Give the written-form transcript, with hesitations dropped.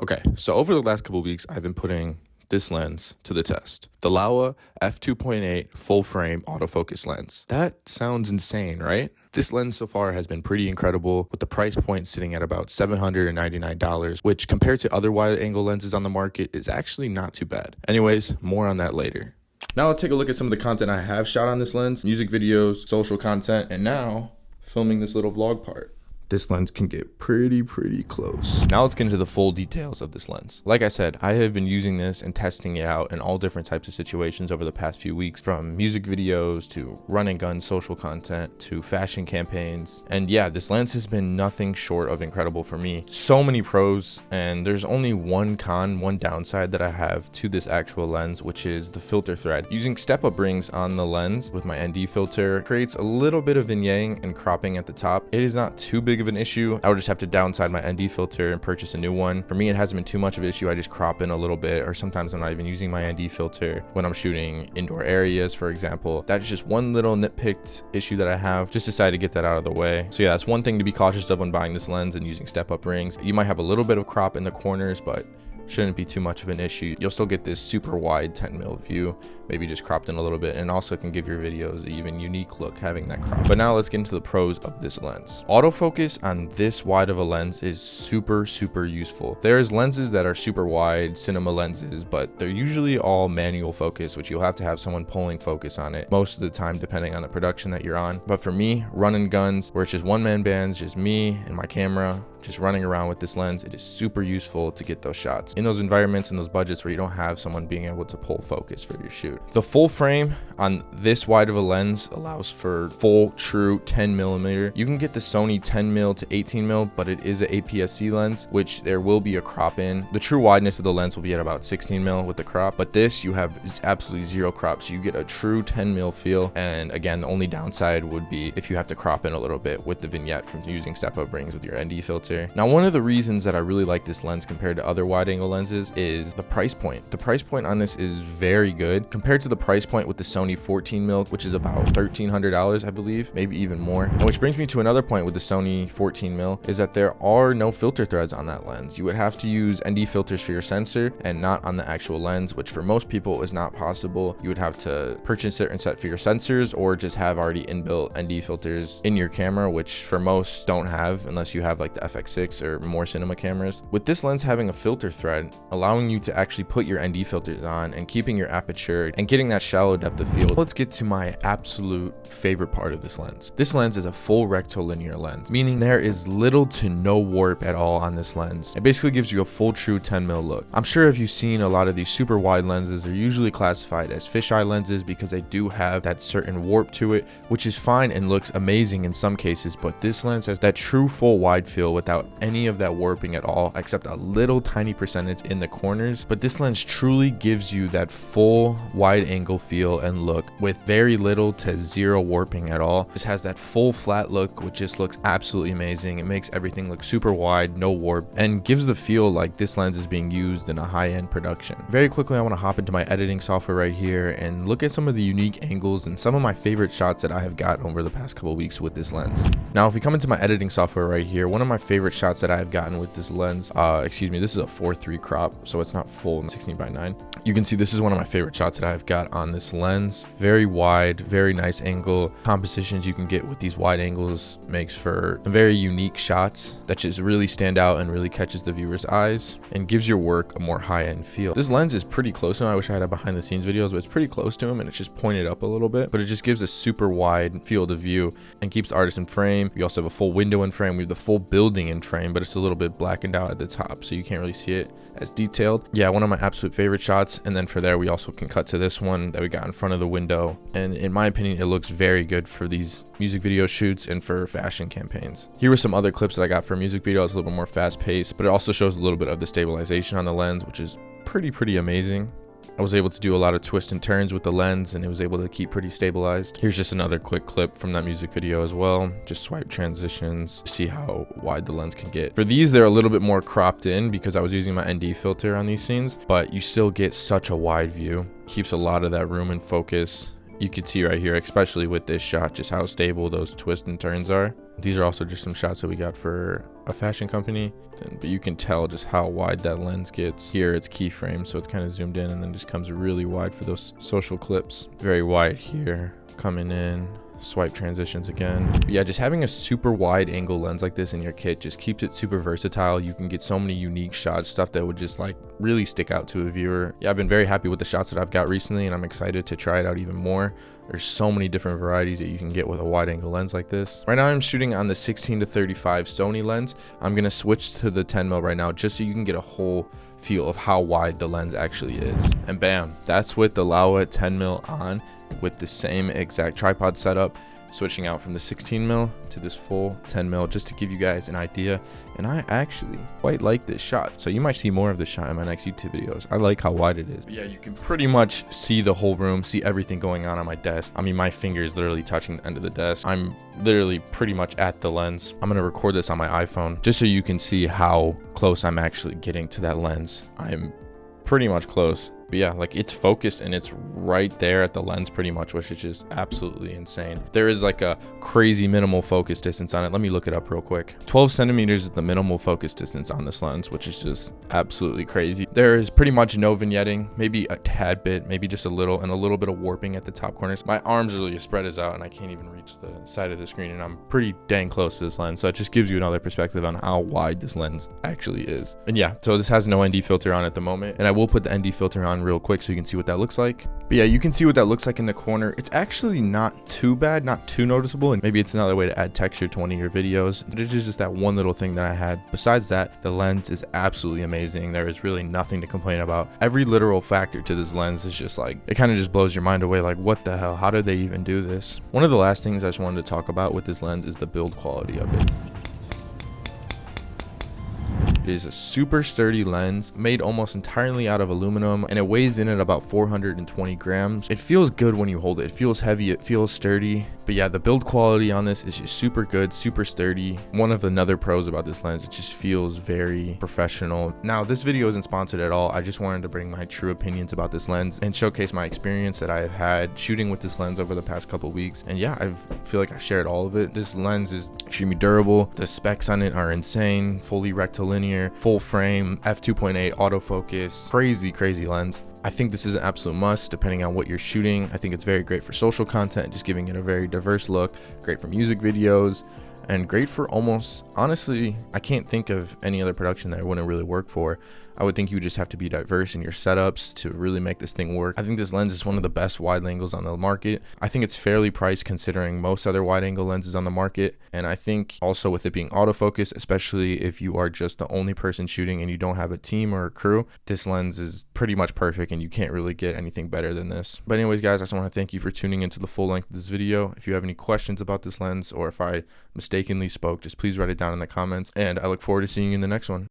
Okay, so over the last couple of weeks, I've been putting this lens to the test. The Laowa f2.8 full frame autofocus lens. That sounds insane, right? This lens so far has been pretty incredible, with the price point sitting at about $799, which compared to other wide angle lenses on the market is actually not too bad. Anyways, more on that later. Now let's take a look at some of the content I have shot on this lens, music videos, social content, and now filming this little vlog part. This lens can get pretty close. Now let's get into the full details of this lens. Like I said, I have been using this and testing it out in all different types of situations over the past few weeks, from music videos to run and gun social content to fashion campaigns. And yeah, this lens has been nothing short of incredible for me. So many pros, and there's only one downside that I have to this actual lens, which is the filter thread. Using step-up rings on the lens with my ND filter creates a little bit of vignetting and cropping at the top. It is not too big of an issue. I would just have to downside my ND filter and purchase a new one. For me, it hasn't been too much of an issue. I just crop in a little bit, or sometimes I'm not even using my ND filter when I'm shooting indoor areas, for example. That's just one little nitpicked issue that I have. Just decided to get that out of the way. So yeah, that's one thing to be cautious of when buying this lens and using step-up rings. You might have a little bit of crop in the corners, but shouldn't be too much of an issue. You'll still get this super wide 10mm view, maybe just cropped in a little bit, and also can give your videos an even unique look having that crop. But now let's get into the pros of this lens. Autofocus on this wide of a lens is super useful. There's lenses that are super wide, cinema lenses, but they're usually all manual focus, which you'll have to have someone pulling focus on it most of the time, depending on the production that you're on. But for me, run and guns, where it's just one-man bands, just me and my camera, just running around with this lens, it is super useful to get those shots in those environments and those budgets where you don't have someone being able to pull focus for your shoot. The full frame on this wide of a lens allows for full true 10mm. You can get the Sony 10mm to 18mm, but it is an APS-C lens, which there will be a crop in. The true wideness of the lens will be at about 16mm with the crop, but this you have absolutely zero crop, so you get a true 10mm feel. And again, the only downside would be if you have to crop in a little bit with the vignette from using step-up rings with your ND filter. Now, one of the reasons that I really like this lens compared to other wide angle lenses is the price point. The price point on this is very good compared to the price point with the Sony 14mm, which is about $1,300, I believe, maybe even more. And which brings me to another point with the Sony 14mm is that there are no filter threads on that lens. You would have to use ND filters for your sensor and not on the actual lens, which for most people is not possible. You would have to purchase a certain set for your sensors or just have already inbuilt ND filters in your camera, which for most don't have unless you have like the FX6 or more cinema cameras. With this lens having a filter thread, allowing you to actually put your ND filters on and keeping your aperture and getting that shallow depth of field. Let's get to my absolute favorite part of this lens. This lens is a full rectilinear lens, meaning there is little to no warp at all on this lens. It basically gives you a full true 10mm look. I'm sure if you've seen a lot of these super wide lenses, they're usually classified as fisheye lenses because they do have that certain warp to it, which is fine and looks amazing in some cases, but this lens has that true full wide feel without any of that warping at all, except a little tiny percentage in the corners. But this lens truly gives you that full wide angle feel and look with very little to zero warping at all. Just has that full flat look, which just looks absolutely amazing. It makes everything look super wide, no warp, and gives the feel like this lens is being used in a high-end production. Very quickly, I want to hop into my editing software right here and look at some of the unique angles and some of my favorite shots that I have gotten over the past couple weeks with this lens. Now, if we come into my editing software right here, one of my favorite shots that I have gotten with this lens, this is a 4:3 crop, so it's not full in 16:9. You can see this is one of my favorite shots that I've got on this lens. Very wide, very nice angle. Compositions you can get with these wide angles makes for very unique shots that just really stand out and really catches the viewer's eyes and gives your work a more high-end feel. This lens is pretty close to him. I wish I had a behind the scenes videos, but it's pretty close to him and it's just pointed up a little bit, but it just gives a super wide field of view and keeps the artist in frame. We also have a full window in frame. We have the full building in frame, but it's a little bit blackened out at the top, so you can't really see it as detailed. Yeah, one of my absolute favorite shots. And then for there, we also can cut to this one that we got in front of the window. And in my opinion, it looks very good for these music video shoots and for fashion campaigns. Here were some other clips that I got for music videos, a little bit more fast paced, but it also shows a little bit of the stabilization on the lens, which is pretty amazing. I was able to do a lot of twists and turns with the lens and it was able to keep pretty stabilized. Here's just another quick clip from that music video as well. Just swipe transitions, see how wide the lens can get. For these, they're a little bit more cropped in because I was using my ND filter on these scenes, but you still get such a wide view. Keeps a lot of that room in focus you can see right here, especially with this shot, just how stable those twists and turns are. These are also just some shots that we got for a fashion company, but you can tell just how wide that lens gets. Here it's keyframe, so it's kind of zoomed in and then just comes really wide for those social clips. Very wide here, coming in, swipe transitions again. But yeah, just having a super wide angle lens like this in your kit just keeps it super versatile. You can get so many unique shots, stuff that would just like really stick out to a viewer. Yeah, I've been very happy with the shots that I've got recently, and I'm excited to try it out even more. There's so many different varieties that you can get with a wide angle lens like this. Right now I'm shooting on the 16-35 Sony lens. I'm gonna switch to the 10mm right now just so you can get a whole feel of how wide the lens actually is. And bam, that's with the Laowa 10mm on, with the same exact tripod setup, switching out from the 16mm to this full 10mm just to give you guys an idea. And I actually quite like this shot, so you might see more of this shot in my next YouTube videos. I like how wide it is. But yeah, you can pretty much see the whole room, see everything going on my desk. I mean, my finger is literally touching the end of the desk. I'm literally pretty much at the lens. I'm gonna record this on my iPhone just so you can see how close I'm actually getting to that lens. I'm pretty much close. But yeah, like it's focused and it's right there at the lens pretty much, which is just absolutely insane. There is like a crazy minimal focus distance on it. Let me look it up real quick. 12 centimeters is the minimal focus distance on this lens, which is just absolutely crazy. There is pretty much no vignetting, maybe a tad bit, maybe just a little, and a little bit of warping at the top corners. My arms really spread as out and I can't even reach the side of the screen, and I'm pretty dang close to this lens. So it just gives you another perspective on how wide this lens actually is. And yeah, so this has no ND filter on at the moment, and I will put the ND filter on real quick so you can see what that looks like. But yeah, you can see what that looks like in the corner. It's actually not too bad, not too noticeable, and maybe it's another way to add texture to one of your videos. It is just that one little thing that I had. Besides that, the lens is absolutely amazing. There is really nothing to complain about. Every literal factor to this lens is just like, it kind of just blows your mind away. Like, what the hell? How did they even do this? One of the last things I just wanted to talk about with this lens is the build quality of it. It is a super sturdy lens made almost entirely out of aluminum, and it weighs in at about 420 grams. It feels good when you hold it. It feels heavy, it feels sturdy. But yeah, the build quality on this is just super good, super sturdy. One of another pros about this lens, it just feels very professional. Now, this video isn't sponsored at all. I just wanted to bring my true opinions about this lens and showcase my experience that I have had shooting with this lens over the past couple weeks. And yeah, I feel like I've shared all of it. This lens is extremely durable. The specs on it are insane. Fully rectilinear, full frame, f2.8 autofocus, crazy lens. I think this is an absolute must depending on what you're shooting. I think it's very great for social content, just giving it a very diverse look, great for music videos, and great for almost, honestly, I can't think of any other production that it wouldn't really work for. I would think you would just have to be diverse in your setups to really make this thing work. I think this lens is one of the best wide angles on the market. I think it's fairly priced considering most other wide angle lenses on the market. And I think also with it being autofocus, especially if you are just the only person shooting and you don't have a team or a crew, this lens is pretty much perfect and you can't really get anything better than this. But anyways, guys, I just want to thank you for tuning into the full length of this video. If you have any questions about this lens or if I mistakenly spoke, just please write it down in the comments, and I look forward to seeing you in the next one.